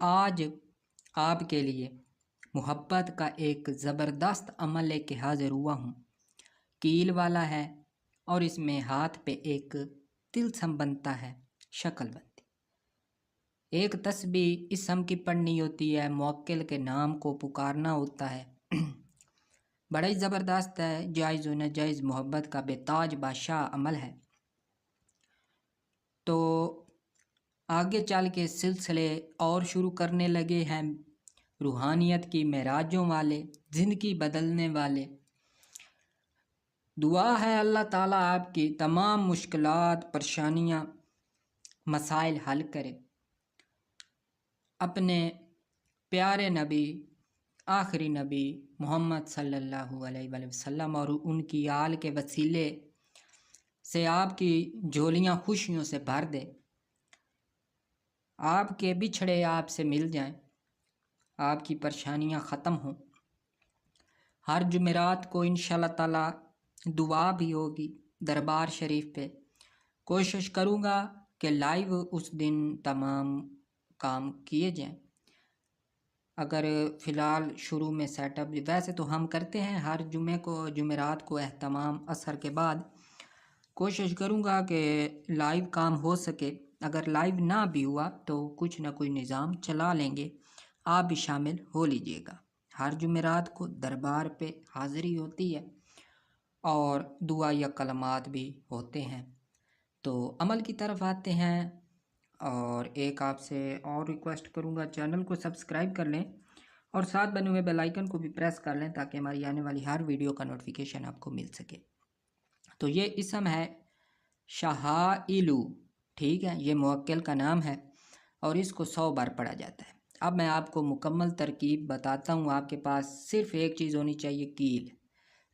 आज आपके लिए मोहब्बत का एक ज़बरदस्त अमल लेके हाजिर हुआ हूँ। कील वाला है और इसमें हाथ पे एक तिलस्म बनता है, शक्ल बनती। एक तस्बीह इसम की पढ़नी होती है, मुवक्किल के नाम को पुकारना होता है। बड़ा ही ज़बरदस्त है, जायज़ व नाजायज़ मोहब्बत का बेताज बादशाह अमल है। तो आगे चल के सिलसिले और शुरू करने लगे हैं, रूहानियत की महराजों वाले, ज़िंदगी बदलने वाले। दुआ है अल्लाह ताला आपकी तमाम मुश्किलात, परेशानियाँ, मसाइल हल करे। अपने प्यारे नबी, आखिरी नबी मोहम्मद सल्लल्लाहु अलैहि वसल्लम और उनकी आल के वसीले से आपकी झोलियाँ खुशियों से भर दे। आपके बिछड़े आपसे मिल जाएं, आपकी परेशानियां ख़त्म हों। हर जुमेरात को इंशाअल्लाह ताला दुआ भी होगी दरबार शरीफ पे। कोशिश करूँगा कि लाइव उस दिन तमाम काम किए जाएं। अगर फ़िलहाल शुरू में सेटअप वैसे तो हम करते हैं हर जुमेरात को एहतमाम असर के बाद। कोशिश करूँगा कि लाइव काम हो सके। अगर लाइव ना भी हुआ तो कुछ ना कोई निज़ाम चला लेंगे, आप भी शामिल हो लीजिएगा। हर जुमेरात को दरबार पे हाज़िरी होती है और दुआ या कलमात भी होते हैं। तो अमल की तरफ आते हैं और एक आपसे और रिक्वेस्ट करूँगा, चैनल को सब्सक्राइब कर लें और साथ बने हुए बेल आइकन को भी प्रेस कर लें ताकि हमारी आने वाली हर वीडियो का नोटिफिकेशन आपको मिल सके। तो ये इसम है शाहाइलू, ठीक है, ये मुवक्किल का नाम है और इसको 100 बार पढ़ा जाता है। अब मैं आपको मुकम्मल तरकीब बताता हूँ। आपके पास सिर्फ एक चीज़ होनी चाहिए, कील।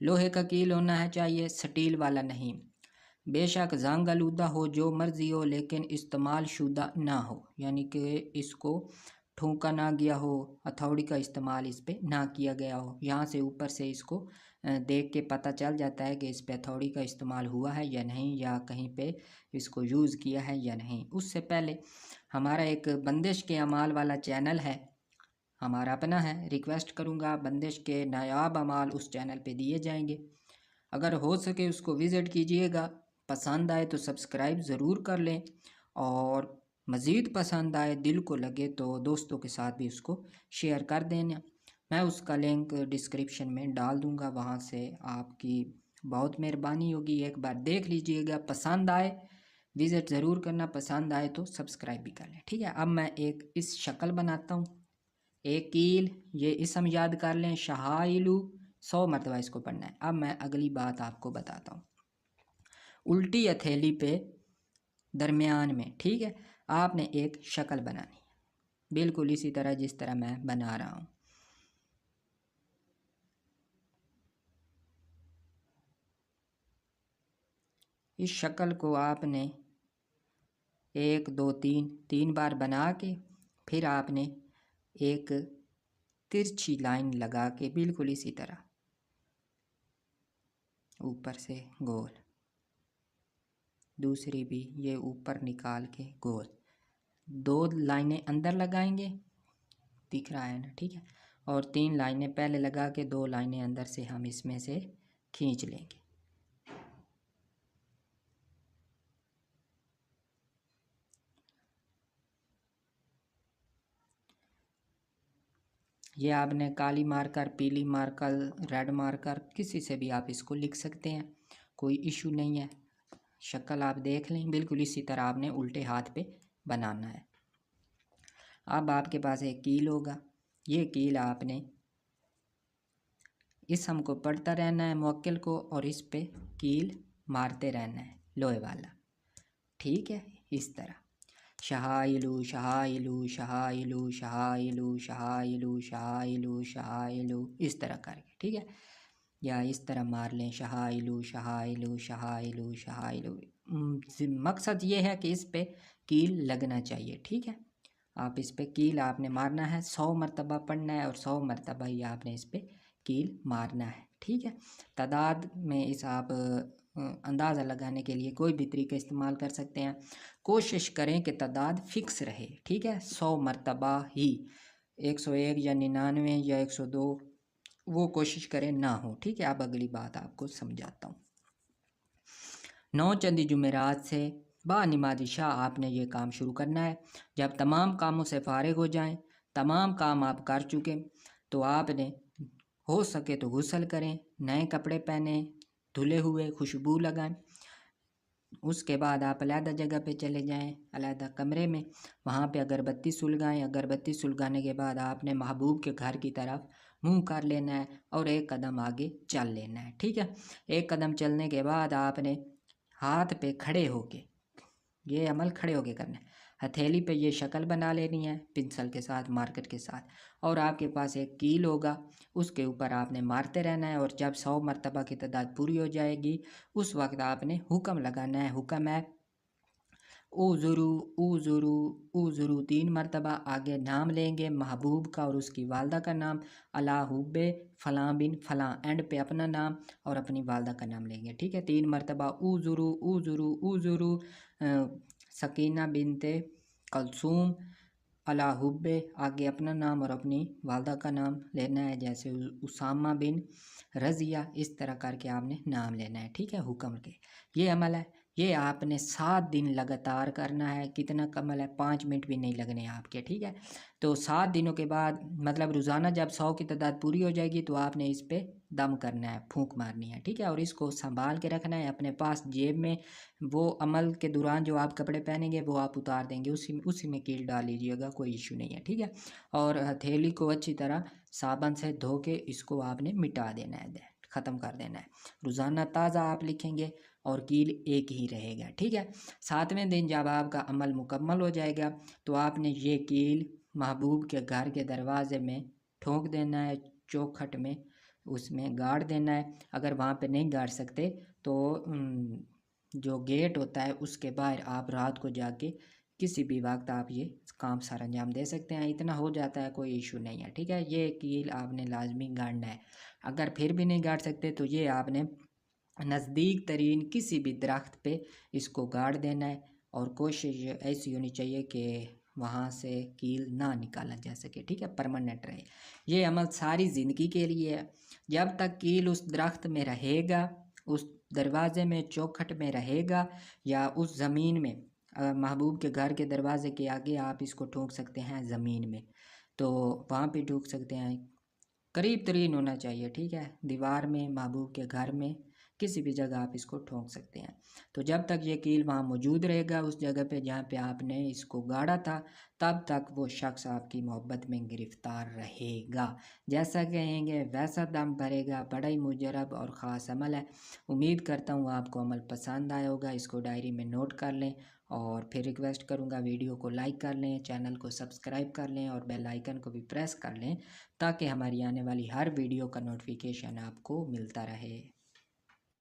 लोहे का कील होना है चाहिए, स्टील वाला नहीं। बेशक जंग आलूदा हो, जो मर्ज़ी हो, लेकिन इस्तेमाल शुदा ना हो, यानी कि इसको ठोका ना गया हो, हथौड़ी का इस्तेमाल इस पर ना किया गया हो। यहाँ से ऊपर से इसको देख के पता चल जाता है कि इस पे हथौड़ी का इस्तेमाल हुआ है या नहीं, या कहीं पे इसको यूज़ किया है या नहीं। उससे पहले हमारा एक बंदिश के अमाल वाला चैनल है, हमारा अपना है। रिक्वेस्ट करूँगा, बंदिश के नायाब अमाल उस चैनल पे दिए जाएंगे, अगर हो सके उसको विज़िट कीजिएगा। पसंद आए तो सब्सक्राइब ज़रूर कर लें और मज़ीद पसंद आए, दिल को लगे तो दोस्तों के साथ भी उसको शेयर कर देना। मैं उसका लिंक डिस्क्रिप्शन में डाल दूँगा, वहाँ से आपकी बहुत मेहरबानी होगी। एक बार देख लीजिएगा, पसंद आए विज़िट ज़रूर करना, पसंद आए तो सब्सक्राइब भी कर लें, ठीक है। अब मैं एक इस शक्ल बनाता हूँ, एक कील, ये इसम याद कर लें, शाहाइलू, 100 मरतबा इसको पढ़ना है। अब मैं अगली बात आपको बताता हूँ। उल्टी हथेली पे दरमियान में, ठीक है, आपने एक शक्ल बनानी है, बिल्कुल इसी तरह जिस तरह मैं बना रहा हूँ। इस शक्ल को आपने 1 2 3 बार बना के फिर आपने एक तिरछी लाइन लगा के बिल्कुल इसी तरह ऊपर से गोल, दूसरी भी ये ऊपर निकाल के गोल, 2 लाइनें अंदर लगाएंगे, दिख रहा है ना, ठीक है, और 3 लाइनें पहले लगा के 2 लाइनें अंदर से हम इसमें से खींच लेंगे। ये आपने काली मार्कर, पीली मार्कर, रेड मार्कर, किसी से भी आप इसको लिख सकते हैं, कोई इशू नहीं है। शक्ल आप देख लें, बिल्कुल इसी तरह आपने उल्टे हाथ पे बनाना है। अब आपके पास एक कील होगा, ये कील आपने इस हमको पढ़ता रहना है मुवक्किल को और इस पे कील मारते रहना है, लोहे वाला, ठीक है। इस तरह शाहाइलू शाहाइलू शाहाइलू शाहाइलू शाहाइलू शाहाइलू शाहाइलू, इस तरह करके, ठीक है। या इस तरह मार लें, शाहाइलू शाहाइलू शाहाइलू शाहाइलू। मकसद ये है कि इस पे कील लगना चाहिए, ठीक है। आप इस पे कील आपने मारना है, 100 मरतबा पढ़ना है और 100 मरतबा ही आपने इस पे कील मारना है, ठीक है। तादाद में इस आप अंदाज़ा लगाने के लिए कोई भी तरीका इस्तेमाल कर सकते हैं। कोशिश करें कि तादाद फ़िक्स रहे, ठीक है, 100 मरतबा ही, 101 या 99 या 102 वो कोशिश करें ना हो, ठीक है। अब अगली बात आपको समझाता हूँ। 9 चंदी जुमेरात से बानिमादी शाह आपने ये काम शुरू करना है। जब तमाम कामों से फारिग हो जाएं, तमाम काम आप कर चुके, तो आपने हो सके तो गुस्ल करें, नए कपड़े पहने, धुले हुए, खुशबू लगाएं। उसके बाद आप अलहदा जगह पे चले जाएं, अलहदा कमरे में, वहाँ पे अगरबत्ती सुलगाएं। अगरबत्ती सुलगाने के बाद आपने महबूब के घर की तरफ मुंह कर लेना है और एक कदम आगे चल लेना है, ठीक है। एक कदम चलने के बाद आपने हाथ पे खड़े होके ये अमल खड़े होके करना है। हथेली पे ये शक्ल बना लेनी है पेंसिल के साथ, मार्कर के साथ, और आपके पास एक कील होगा, उसके ऊपर आपने मारते रहना है। और जब 100 मरतबा की तादाद पूरी हो जाएगी उस वक्त आपने हुक्म लगाना है। हुक्म है ऊज़ुरू ऊज़ुरू ऊज़ुरू, 3 मरतबा आगे नाम लेंगे महबूब का और उसकी वालदा का नाम, अला हुब्बे फ़लाँ बिन फ़लाँ, एंड पे अपना नाम और अपनी वालदा का नाम लेंगे, ठीक है। 3 मरतबा ऊज़ुरू ऊज़ुरू ऊज़ुरू, सकीना बिनते कलसूम, अला हुब्बे, आगे अपना नाम और अपनी वालदा का नाम लेना है, जैसे उसामा बिन रज़िया, इस तरह करके आपने नाम लेना है, ठीक है, हुक्म के। ये अमल है, ये आपने 7 दिन लगातार करना है। कितना कमल है, 5 मिनट भी नहीं लगने आपके, ठीक है। तो 7 दिनों के बाद मतलब रोज़ाना जब 100 की तादाद पूरी हो जाएगी तो आपने इस पे दम करना है, फूंक मारनी है, ठीक है। और इसको संभाल के रखना है अपने पास जेब में। वो अमल के दौरान जो आप कपड़े पहनेंगे वो आप उतार देंगे, उसी में कील डाल लीजिएगा, कोई इशू नहीं है, ठीक है। और हथेली को अच्छी तरह साबुन से धो के इसको आपने मिटा देना है, ख़त्म कर देना है। रोज़ाना ताज़ा आप लिखेंगे और कील एक ही रहेगा, ठीक है। 7वें दिन जब आपका अमल मुकम्मल हो जाएगा तो आपने ये कील महबूब के घर के दरवाज़े में ठोक देना है, चौखट में उसमें गाड़ देना है। अगर वहाँ पे नहीं गाड़ सकते तो जो गेट होता है उसके बाहर आप रात को जाके किसी भी वक्त आप ये काम सर अंजाम दे सकते हैं। इतना हो जाता है, कोई इशू नहीं है, ठीक है। ये कील आपने लाजमी गाड़ना है। अगर फिर भी नहीं गाड़ सकते तो ये आपने नज़दीक तरीन किसी भी दरख्त पे इसको गाड़ देना है। और कोशिश ऐसी होनी चाहिए कि वहाँ से कील ना निकाला जा सके, ठीक है, परमानेंट रहे। ये अमल सारी ज़िंदगी के लिए है। जब तक कील उस दरख्त में रहेगा, उस दरवाज़े में, चौखट में रहेगा, या उस ज़मीन में, महबूब के घर के दरवाज़े के आगे आप इसको ठोक सकते हैं ज़मीन में, तो वहाँ पे ठोक सकते हैं। करीब तरीन होना चाहिए, ठीक है, दीवार में, महबूब के घर में, किसी भी जगह आप इसको ठोक सकते हैं। तो जब तक ये कील वहाँ मौजूद रहेगा उस जगह पे जहाँ पे आपने इसको गाड़ा था, तब तक वो शख्स आपकी मोहब्बत में गिरफ़्तार रहेगा। जैसा कहेंगे वैसा दम भरेगा। बड़ा ही मुजरब और ख़ास अमल है। उम्मीद करता हूँ आपको अमल पसंद आया होगा। इसको डायरी में नोट कर लें और फिर रिक्वेस्ट करूँगा वीडियो को लाइक कर लें, चैनल को सब्सक्राइब कर लें और बेल आइकन को भी प्रेस कर लें ताकि हमारी आने वाली हर वीडियो का नोटिफिकेशन आपको मिलता रहे।